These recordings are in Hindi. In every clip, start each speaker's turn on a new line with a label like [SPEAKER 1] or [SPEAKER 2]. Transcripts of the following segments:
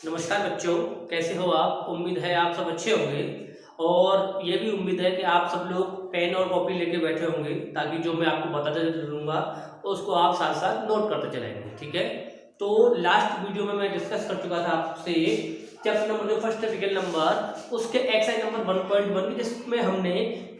[SPEAKER 1] नमस्कार बच्चों, कैसे हो आप। उम्मीद है आप सब अच्छे होंगे और ये भी उम्मीद है कि आप सब लोग पेन और कॉपी लेके बैठे होंगे ताकि जो मैं आपको बताते चलूँगा उसको आप साथ साथ नोट करते चलेंगे। ठीक है, तो लास्ट वीडियो में मैं डिस्कस कर चुका था आपसे चैप्टर नंबर जो फर्स्ट टिपिकल नंबर उसके एक्सरसाइज नंबर 1.1 जिसमें हमने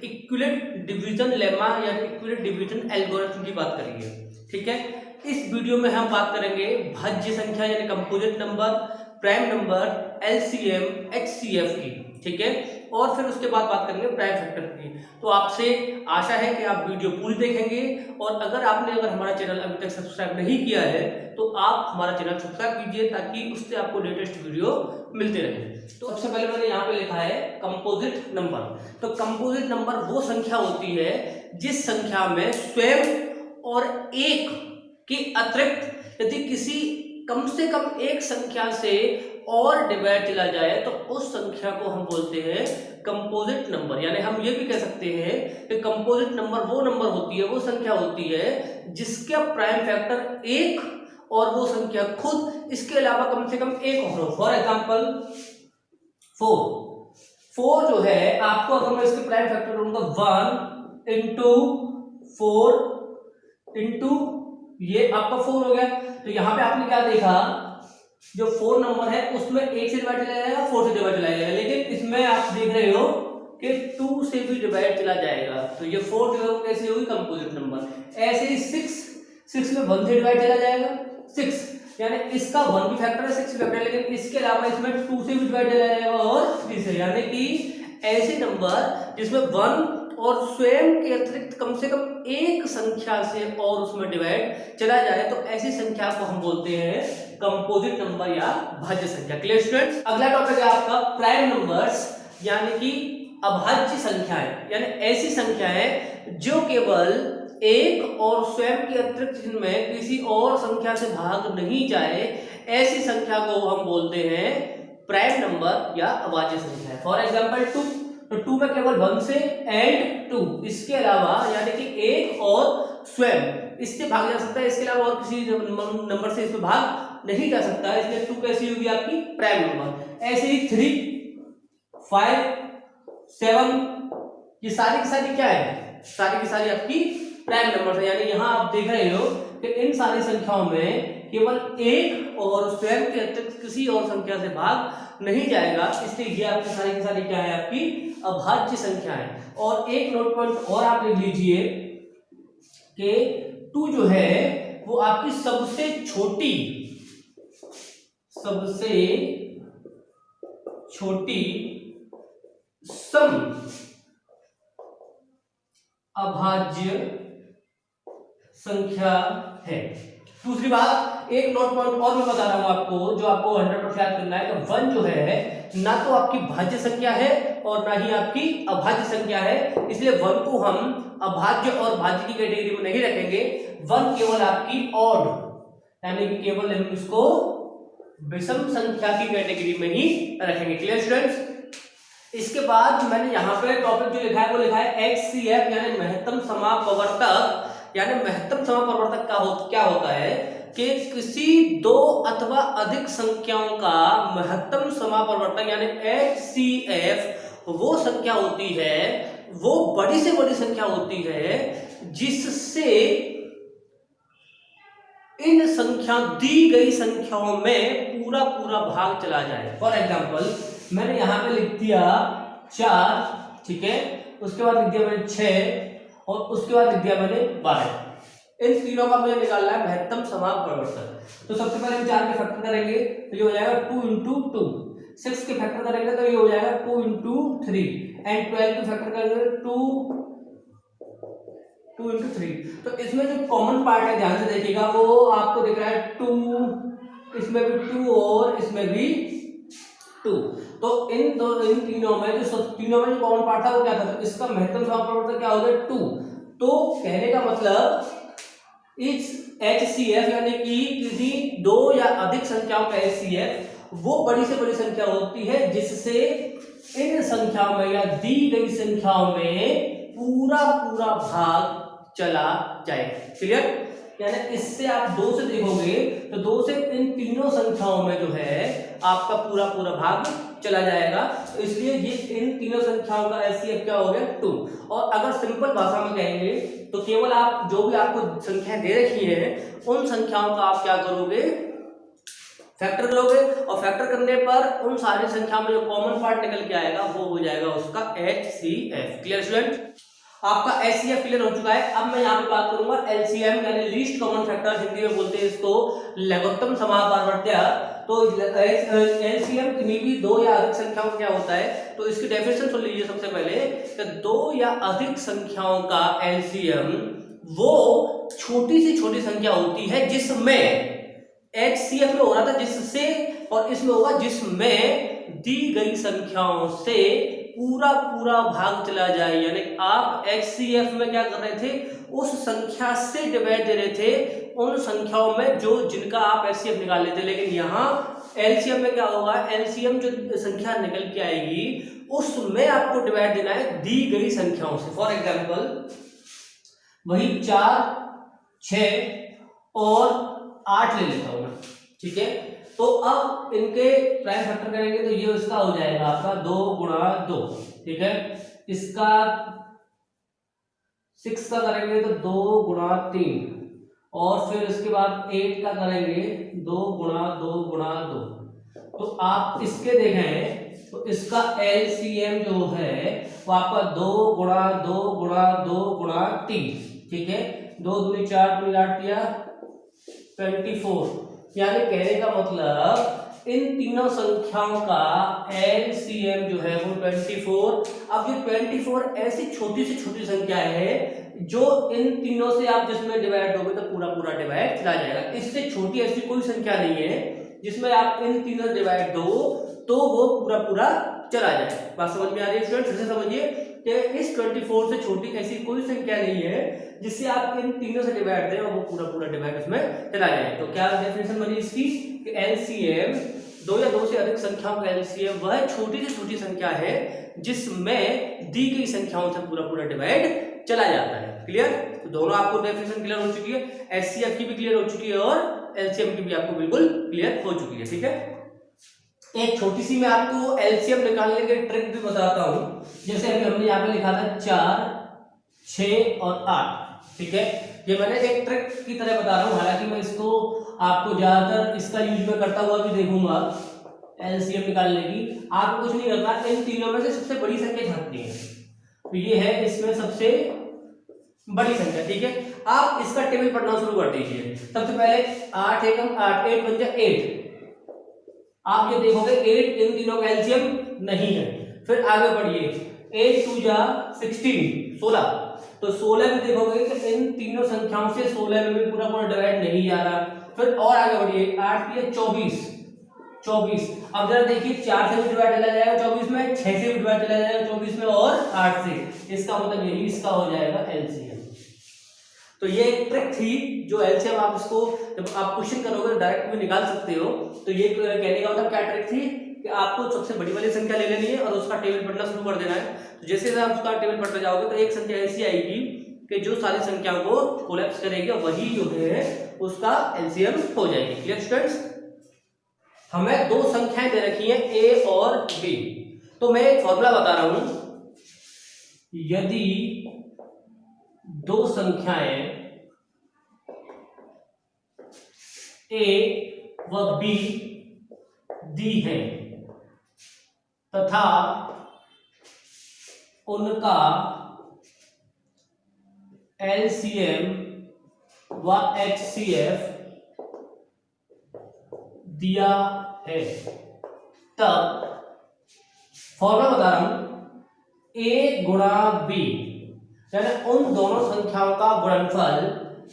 [SPEAKER 1] इक्विलेट डिवीजन लेमा या इक्विलेट डिवीजन एल्गोरिथम की बात करी है। ठीक है, इस वीडियो में हम बात करेंगे भाज्य संख्या यानी composite number, prime number, LCM, HCF की। ठीक है, और फिर उसके बाद बात करेंगे प्राइम फैक्टर की। तो आपसे आशा है कि आप वीडियो पूरी देखेंगे और अगर हमारा चैनल अभी तक सब्सक्राइब नहीं किया है तो आप हमारा चैनल सब्सक्राइब कीजिए ताकि उससे आपको लेटेस्ट वीडियो मिलते रहे। तो सबसे पहले मैंने यहाँ पे लिखा है कंपोजिट नंबर। तो कंपोजिट नंबर वो संख्या होती है जिस संख्या में स्वयं और एक के अतिरिक्त यदि किसी कम से कम एक संख्या से और डिवाइड चला जाए तो उस संख्या को हम बोलते हैं कंपोजिट नंबर। यानी हम ये भी कह सकते हैं कि कंपोजिट नंबर वो नंबर होती है, वो संख्या होती है जिसका प्राइम फैक्टर एक और वो संख्या खुद इसके अलावा कम से कम एक और हो। फॉर एग्जाम्पल 4 जो है, आपको अगर मैं इसके प्राइम फैक्टर करूंगा 1 इंटू 4 इंटू ये आपका 4 हो गया। तो यहां पे आपने क्या देखा, जो 4 नंबर है उसमें 1 से डिवाइड चला जाएगा, 4 से डिवाइड चला जाएगा, लेकिन इसमें आप देख रहे हो कि 2 से भी डिवाइड चला जाएगा। तो ये 4 जो है कैसे होगी, कंपोजिट नंबर। ऐसे ही 6 में 1 से डिवाइड चला जाएगा 6, यानी इसका 1 भी फैक्टर है, 6 फैक्टर है, लेकिन इसके अलावा इसमें 2 से भी डिवाइड चला जाएगा और 3 से। यानी कि ऐसे नंबर जिसमें 1 और स्वयं के अतिरिक्त कम से कम एक संख्या से और उसमें डिवाइड चला जाए तो ऐसी संख्या को हम बोलते हैं कंपोजिट नंबर या भाज्य संख्या। Clear students. अगला टॉपिक है आपका प्राइम नंबर्स यानी कि अभाज्य संख्याएं, यानी ऐसी संख्याएं जो केवल एक और स्वयं के अतिरिक्त जिनमें किसी और संख्या से भाग नहीं जाए, ऐसी संख्या को हम बोलते हैं प्राइम नंबर या अभाज्य संख्या। फॉर एग्जाम्पल 2, तो 2 में केवल 1 से एंड 2, इसके अलावा यानी कि एक और स्वयं इससे भाग जा सकता है, इसके अलावा और किसी नंबर से इसमें भाग नहीं जा सकता, इसलिए 2 कैसी होगी आपकी प्राइम नंबर। ऐसे ही 3, 5, 7 ये सारी की सारी क्या है, सारी की सारी आपकी प्राइम नंबर है। यानी यहां आप देख रहे हो कि इन सारी संख्याओं में केवल एक और स्वयं के अतिरिक्त किसी और संख्या से भाग नहीं जाएगा, इसलिए ये आपकी सारी की सारी क्या है, आपकी अभाज्य संख्या है। और एक नोट पॉइंट और आप लिख लीजिए कि 2 जो है वो आपकी सबसे छोटी सम अभाज्य संख्या है। दूसरी बात, एक नोट पॉइंट और मैं बता रहा हूं आपको जो आपको 100% याद करना है कि 1 जो है ना तो आपकी भाज्य संख्या है और ना ही आपकी अभाज्य संख्या है, इसलिए 1 को हम अभाज्य और भाज्य की कैटेगरी में नहीं रखेंगे। 1 केवल आपकी ऑड यानी कि केवल हम इसको विषम संख्या की कैटेगरी में ही रखेंगे। Clear students. इसके बाद मैंने यहाँ पे टॉपिक जो लिखा है वो लिखा है HCF यानी महत्तम समापवर्तक। यानी महत्तम समापवर्तक क्या होता है कि किसी 2 अथवा अधिक संख्याओं का महत्तम समापवर्तक यानी HCF वो संख्या होती है, वो बड़ी से बड़ी संख्या होती है जिससे इन दी गई संख्याओं में पूरा भाग चला जाए। फॉर एग्जाम्पल मैंने यहां पे लिख दिया 4, ठीक है, उसके बाद लिख दिया मैंने 6 और उसके बाद लिख दिया मैंने 12। इन तीनों का मुझे निकालना है महत्तम समापवर्तक। तो सबसे पहले हम 4 के फैक्टर करेंगे तो ये हो जाएगा 2 इंटू 2। 6 के फैक्टर करेंगे तो ये हो जाएगा 2 इंटू 3 एंड 12 के फैक्टर करेंगे 2 इंटू 3। तो इसमें जो कॉमन पार्ट है ध्यान से देखिएगा, वो आपको दिख रहा है 2, इसमें भी 2 और इसमें भी 2। तो इन तीनों में जो कॉमन पार्ट था वो क्या था, तो इसका महत्तम समापवर्तक क्या हो गया 2। तो कहने का मतलब इस HCF यानी कि किसी 2 या अधिक संख्याओं का HCF वो बड़ी से बड़ी संख्या होती है जिससे इन संख्याओं में या दी गई संख्याओं में पूरा भाग चला जाए। क्लियर। यानी इससे आप 2 से देखोगे तो 2 से इन तीनों संख्याओं में जो है आपका पूरा पूरा भाग चला जाएगा। तो इसलिए ये इन तीनों संख्याओं का एलसीएम क्या हो गया 2। और अगर सिंपल भाषा में कहेंगे तो केवल आप जो भी आपको संख्याएं दे रखी है उन संख्याओं का आप क्या करोगे, फैक्टर करोगे, और फैक्टर करने पर उन सारी संख्याओं में जो कॉमन पार्ट निकल के आएगा वो हो जाएगा उसका HCF। Clear student? आपका HCF क्लियर हो चुका है। अब मैं यहाँ पे बात करूंगा LCM यानी लीस्ट कॉमन फैक्टर, हिंदी में बोलते हैं इसको लघुत्तम समापवर्त्य। तो LCM में भी 2 या अधिक संख्याओं का क्या होता है, तो इसकी डेफिनेशन सुन लीजिए सबसे पहले कि 2 या अधिक संख्याओं का LCM वो छोटी से छोटी संख्या होती है जिसमें HCF में हो रहा था जिससे, और इसमें होगा जिसमें दी गई संख्याओं से पूरा पूरा भाग चला जाए। यानी आप HCF में क्या कर रहे थे, उस संख्या से डिवाइड दे रहे थे उन संख्याओं में जो जिनका आप HCF निकाल लेते, लेकिन यहाँ LCM में क्या होगा, LCM जो संख्या निकल के आएगी उसमें आपको डिवाइड देना है दी गई संख्याओं से। फॉर एग्जाम्पल वही 4, 6 और 8 ले लेता हूं मैं, ठीक है। तो अब इनके प्राइम फैक्टर करेंगे तो ये उसका हो जाएगा आपका 2 गुणा 2, ठीक है। इसका 6 का करेंगे तो 2 गुणा 3, और फिर इसके बाद 8 का करेंगे 2 गुणा 2 गुणा 2। तो आप इसके देखें तो इसका LCM जो है वो आपका 2 गुणा 2 गुणा 2 गुणा 3, ठीक है। 2 दूनी 4 दूनी 8 दिया 24। यानी कहने का मतलब इन तीनों संख्याओं का LCM जो है वो 24। अब ये 24 ऐसी छोटी से छोटी संख्या है जो इन तीनों से आप जिसमें डिवाइड दोगे तो पूरा पूरा डिवाइड चला जाएगा। इससे छोटी ऐसी कोई संख्या नहीं है जिसमें आप इन तीनों डिवाइड दो तो वो पूरा पूरा चला जाए। बात समझ में आ रही है स्टूडेंट? फिर से समझिए कि इस 24 से छोटी ऐसी कोई संख्या नहीं है जिससे आप इन तीनों से डिवाइड दें और वो पूरा पूरा डिवाइड उसमें चला जाए। तो क्या डेफिनेशन बनी इसकी कि LCM 2 या 2 से अधिक संख्याओं का LCM वह छोटी से छोटी संख्या है जिसमें दी गई संख्याओं से पूरा पूरा डिवाइड चला जाता है। क्लियर? तो दोनों आपको डेफिनेशन क्लियर हो चुकी है, HCF की भी क्लियर हो चुकी है और LCM की भी आपको बिल्कुल क्लियर हो चुकी है, ठीक है। एक छोटी सी मैं आपको LCM निकालने की ट्रिक भी बताता हूं। जैसे अभी हमने यहाँ पे लिखा था 4, 6 और 8, ठीक है। ये मैंने एक ट्रिक की तरह बता रहा हूँ, हालांकि मैं इसको आपको ज्यादातर इसका यूज में करता हुआ भी देखूंगा LCM निकालने की। आपको कुछ नहीं करना, इन तीनों में से सबसे बड़ी संख्या छांटनी है। तो ये है इसमें सबसे बड़ी संख्या, ठीक है। आप इसका टेबल पढ़ना शुरू कर दीजिए। सबसे पहले 8 एकम 8, 8 बन जाए 8। आप ये देखोगे 8 इन तीनों का LCM नहीं है। फिर आगे बढ़िए 8 2 जा 16, 16। तो 16 में देखोगे कि इन तीनों संख्याओं से 16 में भी पूरा पूरा डिवाइड नहीं जा रहा। फिर और आगे बढ़िए 8 3 24, 24। अब जरा देखिए 4 से भी डिवाइड चला जाएगा 24 में, 6 से भी डिवाइड चला जाएगा 24 में और 8 से। इसका मतलब यही इसका हो जाएगा LCM। तो ये एक ट्रिक थी जो LCM आप इसको जब आप क्वेश्चन करोगे डायरेक्ट भी निकाल सकते हो। तो ये कहने का मतलब क्या ट्रिक थी कि आपको सबसे बड़ी वाली संख्या ले लेनी है और उसका टेबल पढ़ना शुरू कर देना है। तो जैसे आप उसका टेबल पढ़ते जाओगे तो एक संख्या ऐसी आएगी कि जो सारी संख्याओं को कोलैप्स करेगी, वही जो है उसका LCM हो जाएगी। Clear students? हमें 2 संख्याएं दे रखी हैं A और B। तो मैं एक फॉर्मूला बता रहा हूं, यदि 2 संख्याएं A व B दी हैं तथा उनका LCM व HCF दिया है, तब फॉर्मूला बता रहा हूं A गुणा B, यानी उन दोनों संख्याओं का गुणनफल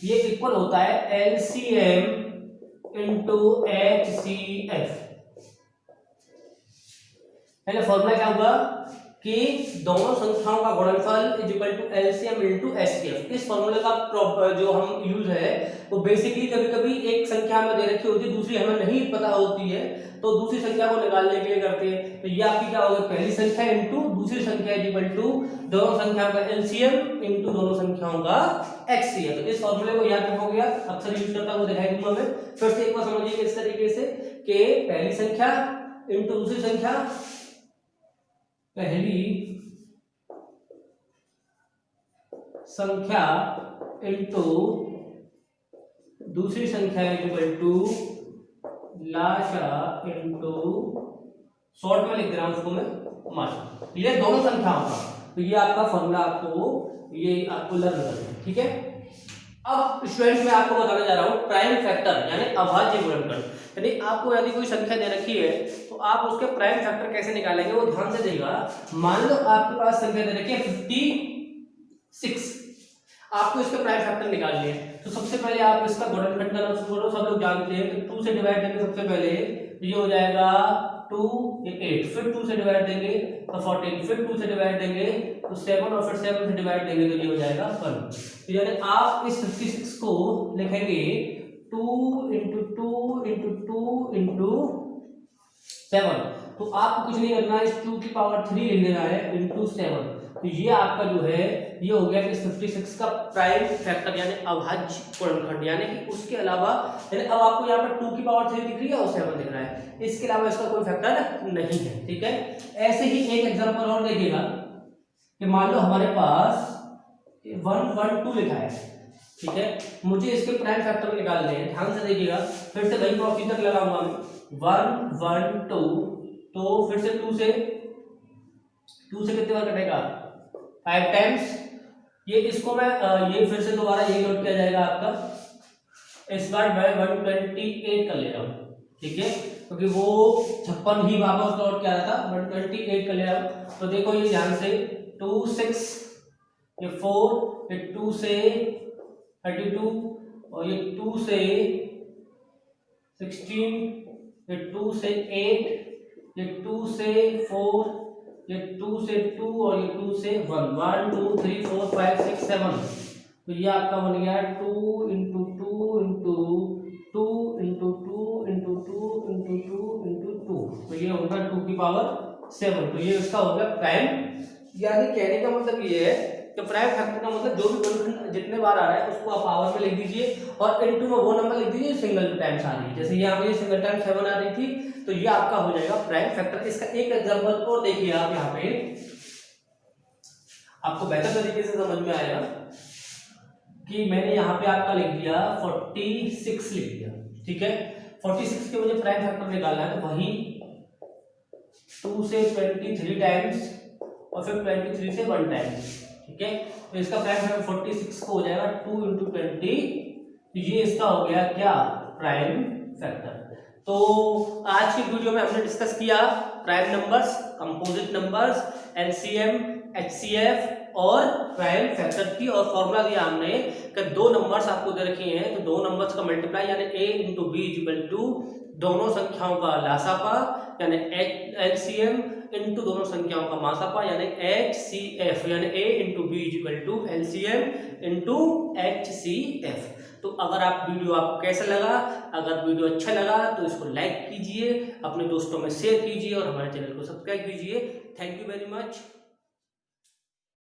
[SPEAKER 1] ये इक्वल होता है LCM इंटू HCF। पहले फॉर्मूला क्या हुआ कि दोनों संख्याओं का गुणनफल is equal to LCM into HCF. इस फॉर्मूले का जो हम यूज है वो बेसिकली कभी कभी एक संख्या में दे रखी होती है, दूसरी हमें नहीं पता होती है, तो दूसरी संख्या को निकालने के लिए करते हैं। तो ये आपकी क्या होगा, पहली संख्या इनटू दूसरी संख्या इज इक्वल टू दोनों संख्याओं का एलसीएम इनटू दोनों संख्याओं का एचसीएफ। तो इस फॉर्मूले को याद रखोगे, अक्सर यूज करता हूं, दिखाई दूंगा मैं। फिर से एक बार समझिए इस तरीके से कि पहली संख्या इनटू दूसरी संख्या, पहली संख्या इनटू दूसरी संख्या इक्वल टू लाशा इनटू, शॉर्ट में लिख रहा हूं उसको मैं माशा, ये दोनों संख्याओं का। तो ये आपका फॉर्मूला आपको लर्न करना है, ठीक है। अब स्टूडेंट्स मैं आपको बताने जा रहा हूं प्राइम फैक्टर यानी अभाज्य गुणनखंड। यानी आपको यदि कोई संख्या दे रखी है तो आप उसके प्राइम फैक्टर कैसे निकालेंगे वो ध्यान से देखिएगा। मान लो आपके पास संख्या दे रखी है 56, आपको इसके प्राइम फैक्टर निकालने हैं। तो सबसे पहले आप इसका गुणनखंड करना शुरू करो। सब लोग जानते हैं कि 2 से डिवाइड देंगे सबसे पहले, ये हो जाएगा 2, ये 8, फिर 2 से डिवाइड देंगे तो 14, फिर 2 से डिवाइड देंगे तो 7, और फिर 7 से डिवाइड देंगे तो ये हो जाएगा 1। तो यानी आप इस 56 को लिखेंगे 2 इंटू 2 इंटू 2 इंटू 7। तो आपको कुछ नहीं करना है, इस 2 की पावर 3 लिख देना है इंटू 7। तो ये आपका जो है ये हो गया कि 56 का प्राइम फैक्टर यानी अभाज्य गुणनखंड। यानी कि उसके अलावा, यानी अब आपको यहाँ पर 2 की पावर 3 दिख रही है और 7 दिख रहा है, इसके अलावा इसका कोई फैक्टर नहीं है, ठीक है। ऐसे ही एक एग्जांपल और देखिएगा कि मान लो हमारे पास 1 1 2 लिखा है, ठीक है। मुझे इसके प्राइम फैक्टर निकालने हैं, ध्यान से देखिएगा। फिर से वही प्रोसीजर लगाऊंगा मैं, 1 1 2, तो फिर से 2 से कितने बार कटेगा, 5 टाइम्स। ये इसको मैं ये फिर से दोबारा ये नोट किया जाएगा आपका। इस बार मैं 128 कर ले रहा हूँ, ठीक है, क्योंकि वो 56 ही वापस नोट किया था, 128 कर ले रहा हूँ। तो देखो ये ध्यान से 2 6, ये 4, ये 2 से 32, और ये 2 से 16, ये 2 से 8, ये 2 से 4, ये 2 से 2, और ये 2 से 1, 1 2 3 4 5 6 7। तो ये आपका बन गया 2 into 2 into 2 into 2 into 2 into 2 into 2। तो ये होगा 2 की पावर 7। तो ये इसका हो गया प्राइम। यानी कहने का मतलब ये है कि प्राइम फैक्टर का मतलब जो भी गुणनखंड जितने बार आ रहा है उसको आप पावर में लिख दीजिए, और इनटू में वो नंबर लिख दीजिए सिंगल टाइम्स आ रही है। जैसे यहाँ पे सिंगल टाइम 7 आ रही थी, तो ये आपका हो जाएगा प्राइम फैक्टर। इसका एक एग्जांपल और देखिए आप, यहाँ पे आपको बेहतर तरीके से समझ में आएगा कि मैंने यहाँ पे आपका लिख दिया 46 लिख दिया, ठीक है। 46 के मुझे प्राइम फैक्टर निकालना है, तो वही 2 से 23 टाइम्स और फिर 23 से 1 टाइम्स, ठीक है। तो इसका प्राइम फैक्टर 46 को हो जाएगा 2 इंटू 20। तो ये इसका हो गया क्या, प्राइम फैक्टर। तो आज की वीडियो में हमने डिस्कस किया prime numbers, composite numbers, LCM, HCF और प्राइम फैक्टर की, और फॉर्मूला दिया हमने कि 2 नंबर्स आपको दे रखे हैं, तो 2 नंबर्स का मल्टीप्लाई यानी a into B equal to दोनों संख्याओं का लासापा यानी एलसीएम इंटू दोनों संख्याओं का मासापा यानी एचसीएफ, यानी a into B equal to LCM into HCF. तो अगर आप वीडियो आपको कैसा लगा, अगर वीडियो अच्छा लगा तो इसको लाइक कीजिए, अपने दोस्तों में शेयर कीजिए और हमारे चैनल को सब्सक्राइब कीजिए। Thank you very much.